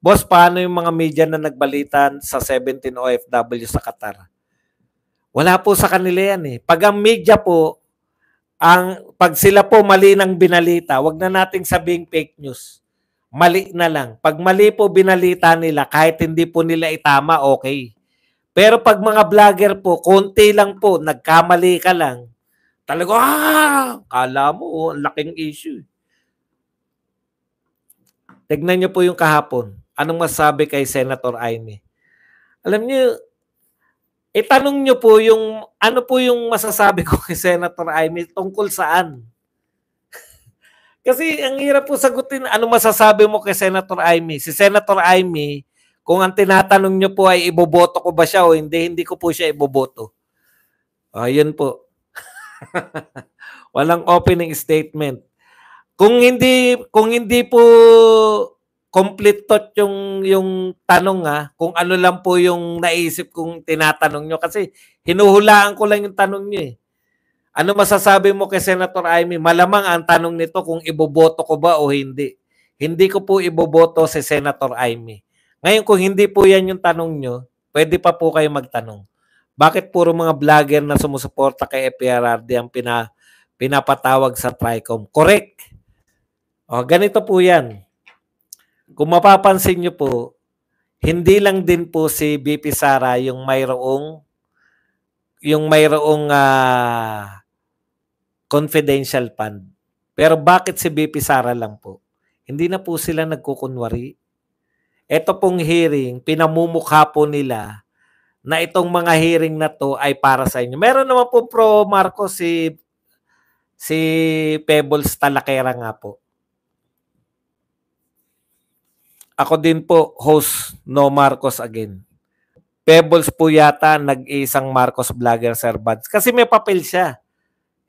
Boss, paano yung mga media na nagbalitan sa 17 OFW sa Qatar? Wala po sa kanila yan eh. Pag ang media po, pag sila po mali ng binalita, wag na nating sabing fake news. Mali na lang. Pag mali po binalita nila, kahit hindi po nila itama, okay. Pero pag mga vlogger po, konti lang po, nagkamali ka lang, talaga, kala mo, laking issue. Tignan nyo po yung kahapon. Anong masasabi kay Senator Amy? Alam nyo, itanong nyo po yung, ano po yung masasabi ko kay Senator Amy tungkol saan? Kasi ang hirap po sagutin, ano masasabi mo kay Senator Amy? Si Senator Amy, kung ang tinatanong nyo po ay iboboto ko ba siya o hindi, hindi ko po siya iboboto. Yun po. Walang opening statement. Kung hindi po complete thought yung tanong kung ano lang po yung naisip kong tinatanong nyo kasi hinuhulaan ko lang yung tanong nyo eh. Ano masasabi mo kay Senator Amy? Malamang ang tanong nito kung iboboto ko ba o hindi. Hindi ko po iboboto si Senator Amy. Ngayon kung hindi po yan yung tanong nyo, pwede pa po kayo magtanong. Bakit puro mga vlogger na sumusuporta kay FPRRD ang pinapatawag sa TRICOM? Correct. Ganito po yan. Kung mapapansin nyo po, hindi lang din po si BP Sara yung mayroong confidential fund. Pero bakit si BP Sara lang po? Hindi na po sila nagkukunwari. Ito pong hearing, pinamumukha po nila na itong mga hearing na to ay para sa inyo. Meron naman po pro Marcos si Pebbles Talakera nga po. Ako din po, host No Marcos again. Pebbles po yata nag-iisang Marcos vlogger, Sir Buds. Kasi may papel siya.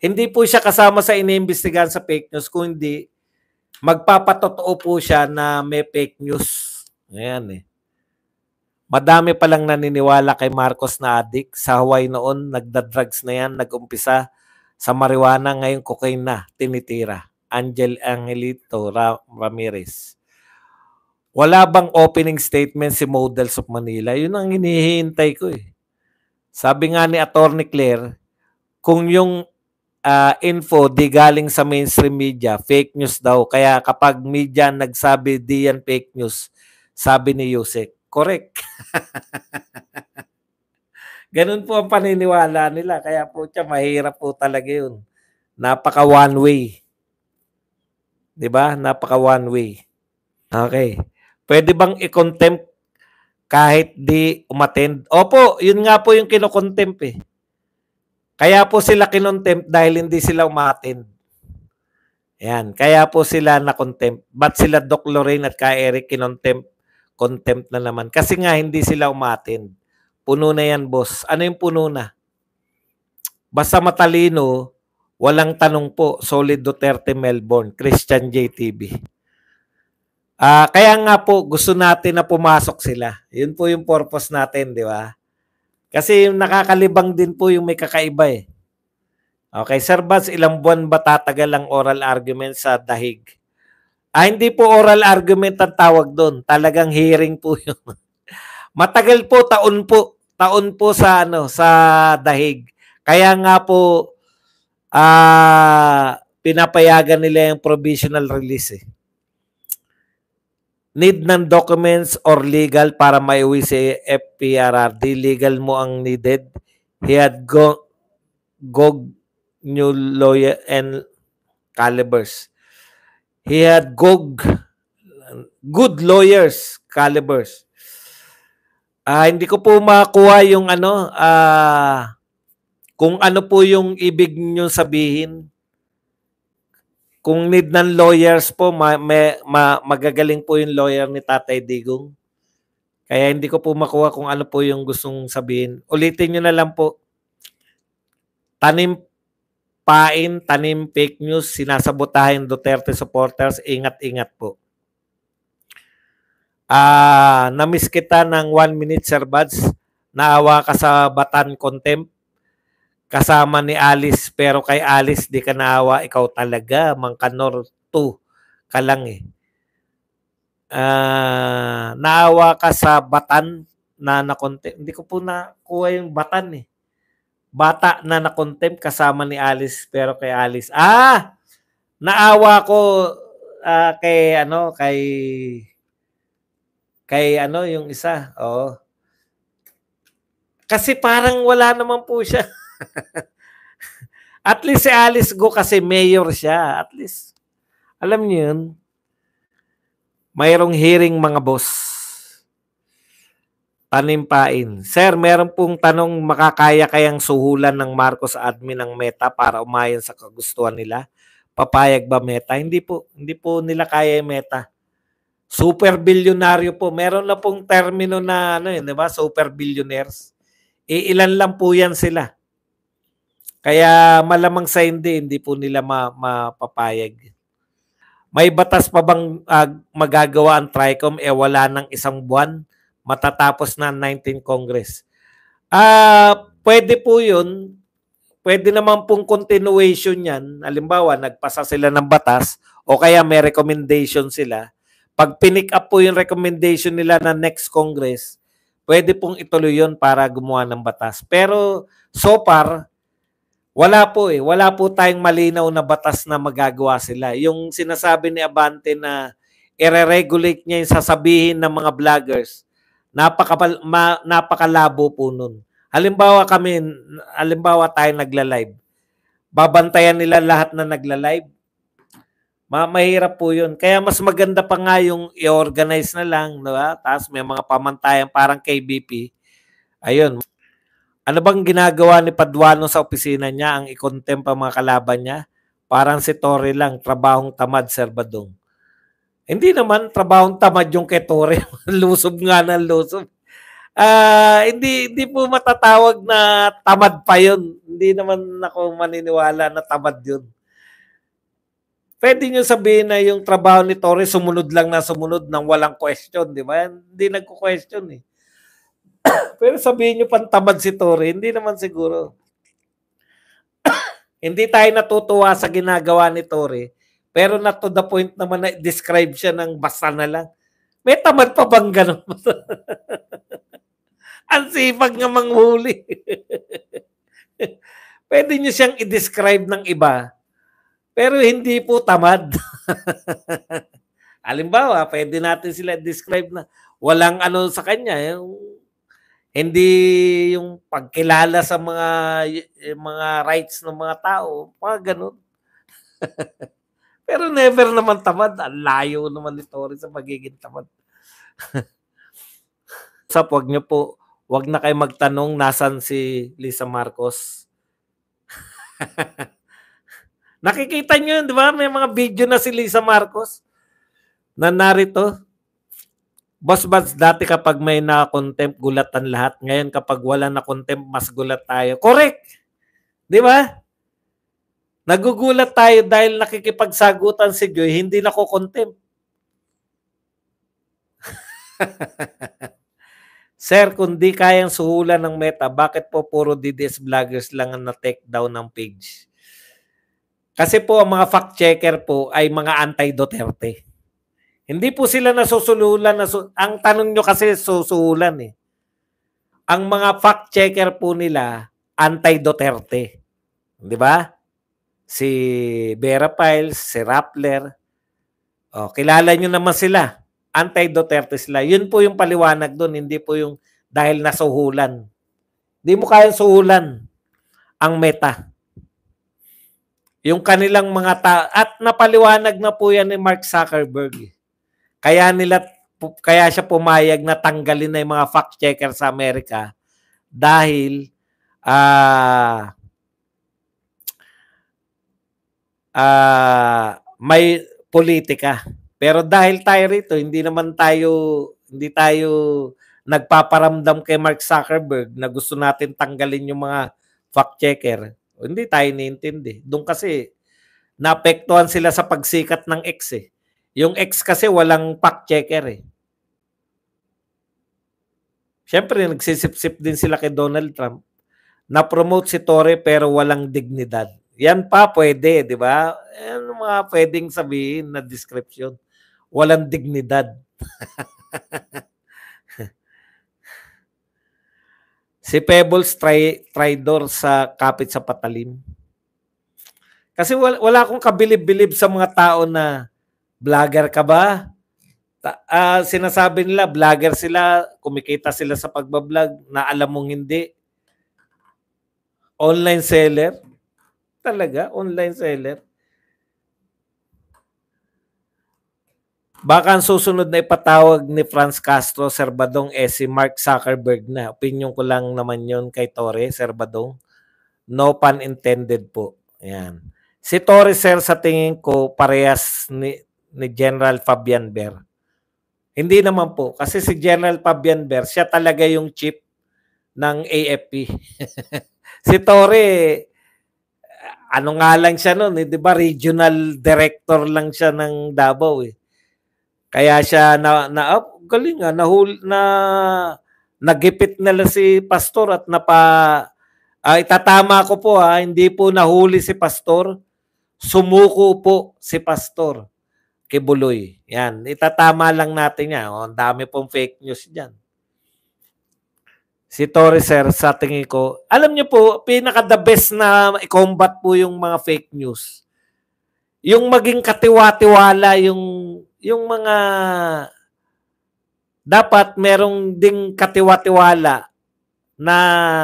Hindi po siya kasama sa iniimbestigahan sa fake news, kundi magpapatotoo po siya na may fake news. Ayan eh. Madami palang naniniwala kay Marcos na addict. Sa Hawaii noon, nagda-drugs na yan, nag-umpisa sa marijuana, ngayon cocaine na, tinitira. Angelito Ramirez. Wala bang opening statement si Models of Manila? Yun ang hinihintay ko eh. Sabi nga ni Attorney Claire, kung yung info di galing sa mainstream media, fake news daw. Kaya kapag media nagsabi di yan fake news, sabi ni Yusek, correct. Ganun po ang paniniwala nila. Kaya po siya, mahirap po talaga yun. Napaka one way. Diba? Napaka one way. Okay. Pwede bang i-contempt kahit di umattend? Opo, yun nga po yung kinocontempt eh. Kaya po sila kinontempt dahil hindi sila umattend. Yan. Kaya po sila na-contempt. Ba't sila Doc Lorraine at Ka Eric contempt na naman? Kasi nga hindi sila umattend. Puno na yan, boss. Ano yung puno na? Basta matalino, walang tanong po. Solid Duterte Melbourne, Christian JTV. Kaya nga po, gusto natin na pumasok sila. Yun po yung purpose natin, di ba? Kasi nakakalibang din po yung may kakaiba eh. Okay, Sir Bats, ilang buwan ba tatagal ang oral argument sa dahig? Hindi po oral argument ang tawag doon. Talagang hearing po yun. Matagal po, taon po sa sa dahig. Kaya nga po pinapayagan nila yung provisional release eh. Need ng documents or legal para maiuwi si FPRRD. Legal mo ang needed. He had new lawyer and calibers. He had good lawyers, calibers. Hindi ko po makuha yung kung ano po yung ibig nyo sabihin. Kung need ng lawyers po, magagaling po yung lawyer ni Tatay Digong. Kaya hindi ko po makuha kung ano po yung gustong sabihin. Ulitin nyo na lang po. Tanim fake news, sinasabotahin Duterte supporters, ingat-ingat po. Namiss kita ng 1 minute, Sir Buds. Naawa ka sa Batan contempt. Kasama ni Alice, pero kay Alice di ka naawa, ikaw talaga, Mang Kanor 2 ka lang eh. naawa ka sa batan na nakontempt. Hindi ko po nakuha yung batan eh. Bata na nakontempt kasama ni Alice pero kay Alice. Naawa ko kay yung isa. Oo. Kasi parang wala naman po siya. At least si Alice Go kasi mayor siya. At least, alam niyo yun, mayroong hearing mga boss. Panimpain. Sir, meron pong tanong, makakaya kayang suhulan ng Marcos admin ng Meta para umayon sa kagustuhan nila? Papayag ba Meta? Hindi po nila kaya yung Meta. Super bilyonaryo po. Meron na pong termino na di ba? Super billionaires. Ilan lang po yan sila. Kaya malamang sa hindi po nila mapapayag. May batas pa bang magagawa ang TRICOM wala nang isang buwan matatapos na 19th Congress? Pwede po yun. Pwede naman pong continuation yan. Halimbawa, nagpasa sila ng batas o kaya may recommendation sila. Pag pinick up po yung recommendation nila na next Congress, pwede pong ituloy yun para gumawa ng batas. Pero so far, wala po eh. Wala po tayong malinaw na batas na magagawa sila. Yung sinasabi ni Abante na i-regulate niya yung sasabihin ng mga vloggers, napakalabo po nun. Halimbawa tayo nagla-live. Babantayan nila lahat na nagla-live. Mahirap po yun. Kaya mas maganda pa nga yung i-organize na lang. Diba? Tapos may mga pamantayan parang KBP. Ayun. Ano bang ginagawa ni Paduano sa opisina niya ang i-contempt ang mga kalaban niya? Parang si Torre lang, trabahong tamad, Sir Badong. Hindi naman trabahong tamad yung kay Torre. Lusob nga ng lusob. Hindi po matatawag na tamad pa yun. Hindi naman ako maniniwala na tamad yun. Pwede nyo sabihin na yung trabaho ni Torre sumunod lang na sumunod nang walang question, di ba? Hindi nagko-question eh. Pero sabihin nyo pantamad si Torre, hindi naman siguro. Hindi tayo natutuwa sa ginagawa ni Torre, pero na to the point naman na describe siya ng basta na lang. May tamad pa bang gano'n? Ang sipag nga manghuli. Pwede nyo siyang i-describe ng iba, pero hindi po tamad. Halimbawa, pwede natin sila i-describe na walang ano sa kanya, hindi yung pagkilala sa mga rights ng mga tao, mga ganun. Pero never naman tamad. Ang layo naman ni Torre sa magiging tamad. Wag na kayo magtanong nasan si Lisa Marcos. Nakikita nyo yun, di ba? May mga video na si Lisa Marcos na narito. Boss Buds, dati kapag may na-contempt, gulatan lahat. Ngayon kapag wala na-contempt, mas gulat tayo. Correct! Di ba? Nagugulat tayo dahil nakikipagsagutan si Joy, hindi nako-contempt. Sir, kung di kayang suhulan ng Meta, bakit po puro DDS vloggers lang ang na-take down ng page? Kasi po ang mga fact-checker po ay mga anti-Duterte. Hindi po sila nasusuhulan. Ang tanong nyo kasi susuhulan eh. Ang mga fact-checker po nila, anti-Duterte. Di ba? Si Vera Piles, si Rappler. Kilala nyo naman sila. Anti-Duterte sila. Yun po yung paliwanag doon. Hindi po yung dahil nasuhulan. Hindi mo kayang suhulan ang Meta. Yung kanilang mga at napaliwanag na po yan ni Mark Zuckerberg. Kaya siya pumayag na tanggalin na yung mga fact checker sa Amerika dahil may politika. Pero dahil tayo rito, hindi tayo nagpaparamdam kay Mark Zuckerberg na gusto natin tanggalin yung mga fact checker. Hindi tayo niintindi. Doon kasi naapektuhan sila sa pagsikat ng X eh. Yung X kasi walang fact checker eh. Siyempre, nagsisip-sip din sila kay Donald Trump. Na-promote si Torre pero walang dignidad. Yan pa pwede, di ba? Yan mga pwedeng sabihin na description. Walang dignidad. Si Pebbles traidor sa kapit sa patalim. Kasi wala akong kabilib-bilib sa mga tao na vlogger ka ba? Sinasabi nila vlogger sila, kumikita sila sa pagbablog na alam mong hindi. Online seller? Talaga? Online seller? Baka ang susunod na ipatawag ni Franz Castro, Serbadong, si Mark Zuckerberg na. Opinion ko lang naman yon kay Torre, Serbadong. No pun intended po. Ayan. Si Torre, sir, sa tingin ko, parehas ni General Fabian Ber. Hindi naman po. Kasi si General Fabian Ber, siya talaga yung chief ng AFP. Si Torre, ano nga lang siya noon, di ba? Regional director lang siya ng Davao eh. Kaya siya galing nga, nagipit nila si Pastor at itatama ko po hindi po nahuli si Pastor, sumuko po si Pastor kay Buloy. Yan, itatama lang natin yan. Ang dami pong fake news dyan. Si Torres, sir, sa tingin ko, alam niyo po, pinaka-the best na i-combat po yung mga fake news. Yung maging katiwa-tiwala, yung mga dapat merong ding katiwa-tiwala na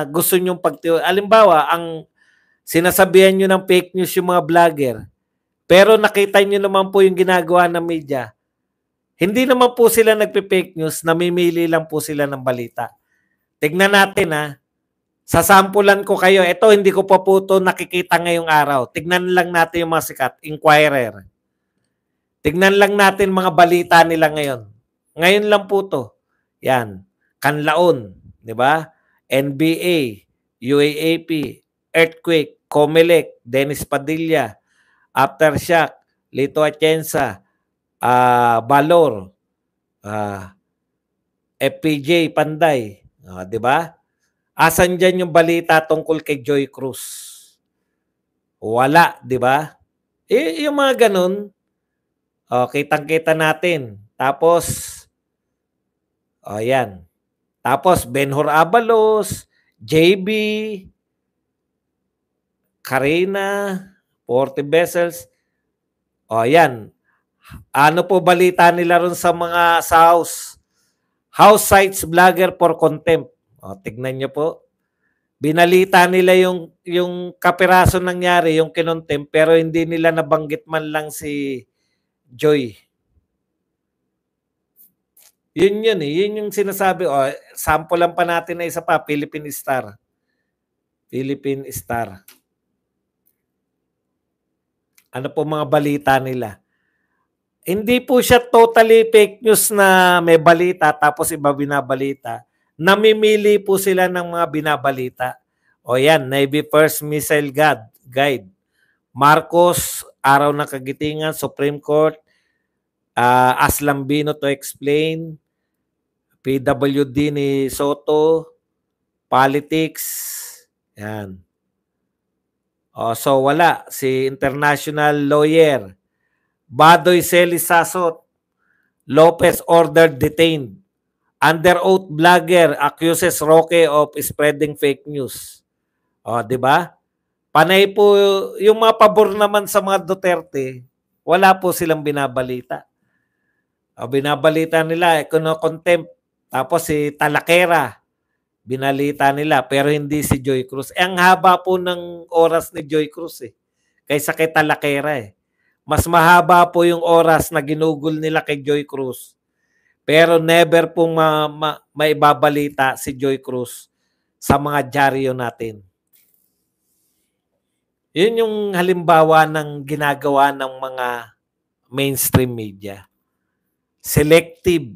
gusto nyong pagtiwala. Halimbawa, ang sinasabihan nyo ng fake news yung mga vlogger, pero nakita nyo naman po yung ginagawa ng media, hindi naman po sila nagpe-fake news, namimili lang po sila ng balita. Tignan natin sasampulan ko kayo. Ito, hindi ko pa po ito nakikita ngayong araw. Tignan lang natin yung mga sikat. Inquirer. Tignan lang natin mga balita nila ngayon. Ngayon lang po to. Yan. Kanlaon. Di ba? NBA. UAAP. Earthquake. Comelec. Dennis Padilla. Aftershock. Lito Atienza. Valor. FPJ Panday. Di ba? Asan dyan yung balita tungkol kay Joy Cruz? Wala, di ba? Yung mga ganun, kitang-kita natin. Tapos, yan. Tapos, Benhur Abalos, JB, Karina, 40 Vessels. Yan. Ano po balita nila ron sa mga house? House sites vlogger for contempt. Tignan nyo po. Binalita nila yung kapiraso nangyari, yung kinontem, pero hindi nila nabanggit man lang si Joy. Yun eh. Yun yung sinasabi. Sample lang pa natin na isa pa, Philippine Star. Philippine Star. Ano po mga balita nila? Hindi po siya totally fake news na may balita tapos iba binabalita. Namimili po sila ng mga binabalita. Yan, Navy First Missile Guide. Marcos, Araw ng Kagitingan, Supreme Court, Aslambino to explain, PWD ni Soto, Politics, yan. So wala, si international lawyer, Badoy Celis Sasot, Lopez ordered detained. Under oath blogger accuses Roque of spreading fake news. Di ba? Panay po yung mga pabor naman sa mga Duterte, wala po silang binabalita. Binabalita nila, contempt. Tapos si Talakera, binalita nila, pero hindi si Joy Cruz. Ang haba po ng oras ni Joy Cruz kaysa kay Talakera Mas mahaba po yung oras na ginugol nila kay Joy Cruz. Pero never pong maibabalita si Joy Cruz sa mga dyaryo natin. Yun yung halimbawa ng ginagawa ng mga mainstream media. Selective.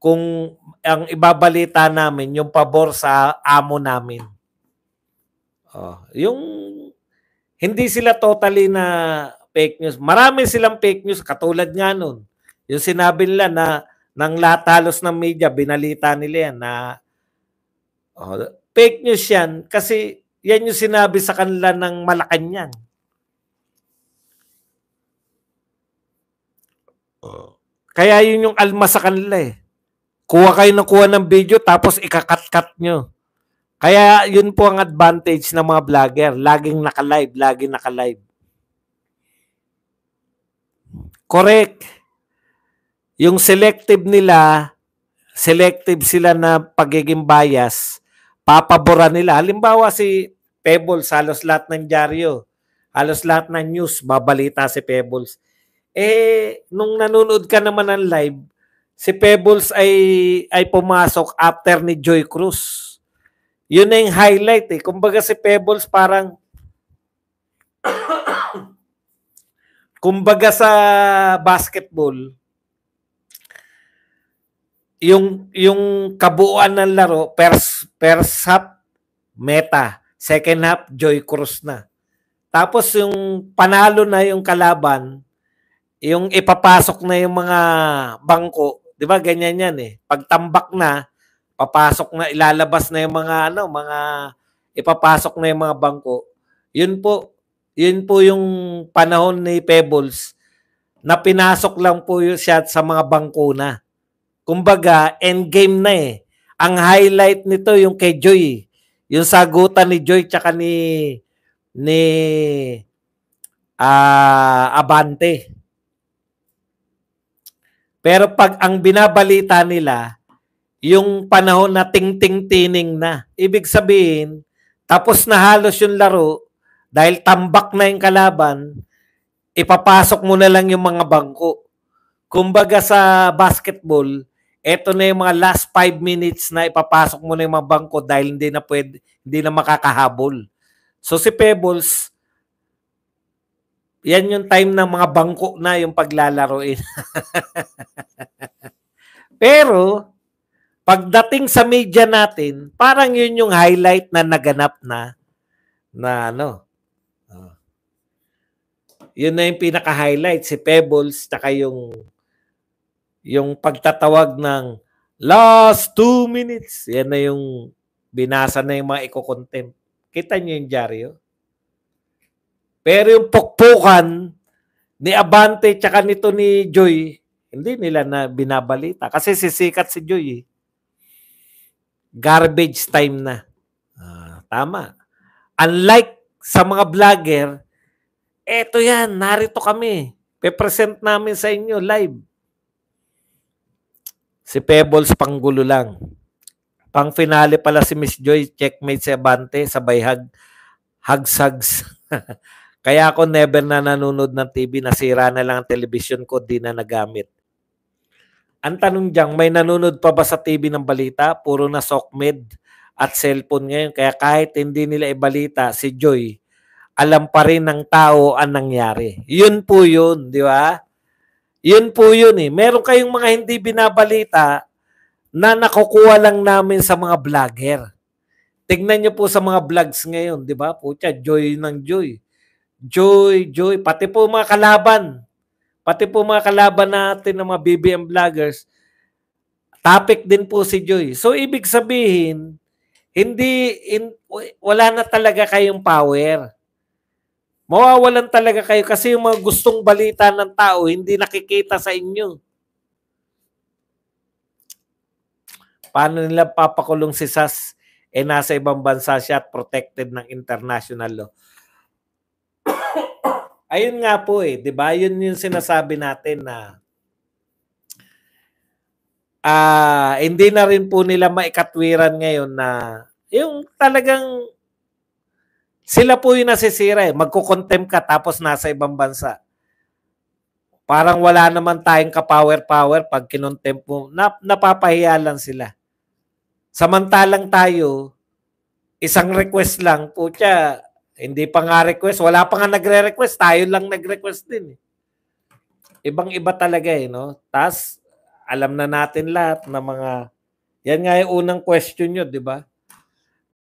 Kung ang ibabalita namin, yung pabor sa amo namin. Yung hindi sila totally na fake news. Marami silang fake news, katulad nga nun. Yung sinabi nila na nang latalos ng media, binalita nila yan na fake news yan kasi yan yung sinabi sa kanila ng Malacanang. Kaya yun yung alma sa kanila eh. Kuha kayo ng kuha ng video tapos ikakat-cut nyo. Kaya yun po ang advantage ng mga vlogger. Laging naka-live, laging naka-live. Correct. Yung selective nila, selective sila na pagiging bias, papaboran nila. Halimbawa si Pebbles, halos lahat ng dyaryo, halos lahat ng news, babalita si Pebbles. Nung nanonood ka naman ng live, si Pebbles ay pumasok after ni Joy Cruz. Yun na yung highlight eh. Kumbaga si Pebbles parang kumbaga sa basketball, yung kabuuan ng laro, first half, Meta. Second half, Joy Cruz na. Tapos yung panalo na yung kalaban, yung ipapasok na yung mga bangko, di ba ganyan yan eh. Pagtambak na, papasok na, ilalabas na yung mga mga ipapasok na yung mga bangko. Yun po yung panahon ni Pebbles na pinasok lang po yung shot sa mga bangko na. Kumbaga, endgame na eh. Ang highlight nito yung kay Joy. Yung sagutan ni Joy tsaka ni Abante. Pero pag ang binabalita nila, yung panahon na ting-ting-tining na. Ibig sabihin, tapos na halos yung laro, dahil tambak na yung kalaban, ipapasok mo na lang yung mga bangko. Kumbaga sa basketball, eto na yung mga last 5 minutes na ipapasok mo na yung mga bangko dahil hindi na makakahabol. So si Pebbles, yan yung time ng mga bangko na yung paglalaroin. Pero, pagdating sa media natin, parang yun yung highlight na naganap na yun na yung pinaka-highlight, si Pebbles, tsaka yung pagtatawag ng last 2 minutes. Yan na yung binasa na yung mga iko-contempt. Kita nyo yung dyaryo? Pero yung pukpukan ni Abante tsaka nito ni Joy, hindi nila na binabalita. Kasi sisikat si Joy eh. Garbage time na. Tama. Unlike sa mga vlogger, eto yan, narito kami. Pe-present namin sa inyo live. Si Pebbles panggulo lang. Pang finale pala si Miss Joy, checkmate si Abante, sabay hugs. Kaya ako never na nanonood ng TV, nasira na lang ang television ko, di na nagamit. Ang tanong dyan, may nanonood pa ba sa TV ng balita? Puro na SOCMED at cellphone ngayon. Kaya kahit hindi nila ibalita, si Joy, alam pa rin ng tao ang nangyari. Yun po yun, di ba? Yun po yun eh. Meron kayong mga hindi binabalita na nakukuha lang namin sa mga vlogger. Tignan nyo po sa mga vlogs ngayon, di ba? Pucha, Joy ng Joy. Joy, pati po mga kalaban. Pati po mga kalaban natin ng mga BBM vloggers, topic din po si Joy. So, ibig sabihin, wala na talaga kayong power. Mawawalan talaga kayo kasi yung mga gustong balita ng tao, hindi nakikita sa inyo. Paano nila papakulong si Sas? Nasa ibang bansa siya at protected ng international law. Ayun nga po eh, 'di ba? Yun yung sinasabi natin na hindi na rin po nila maikatwiran ngayon na yung talagang sila po yung nasisira eh. Magko-contempt ka tapos nasa ibang bansa. Parang wala naman tayong ka-power-power pag kinontempt mo. Napapahiya lang sila. Samantalang tayo, isang request lang, putya, hindi pa nga request. Wala pa nga nagre-request. Tayo lang nag-request din. Ibang-iba talaga eh, no? Tas, alam na natin lahat na mga, yan nga yung unang question nyo, di ba?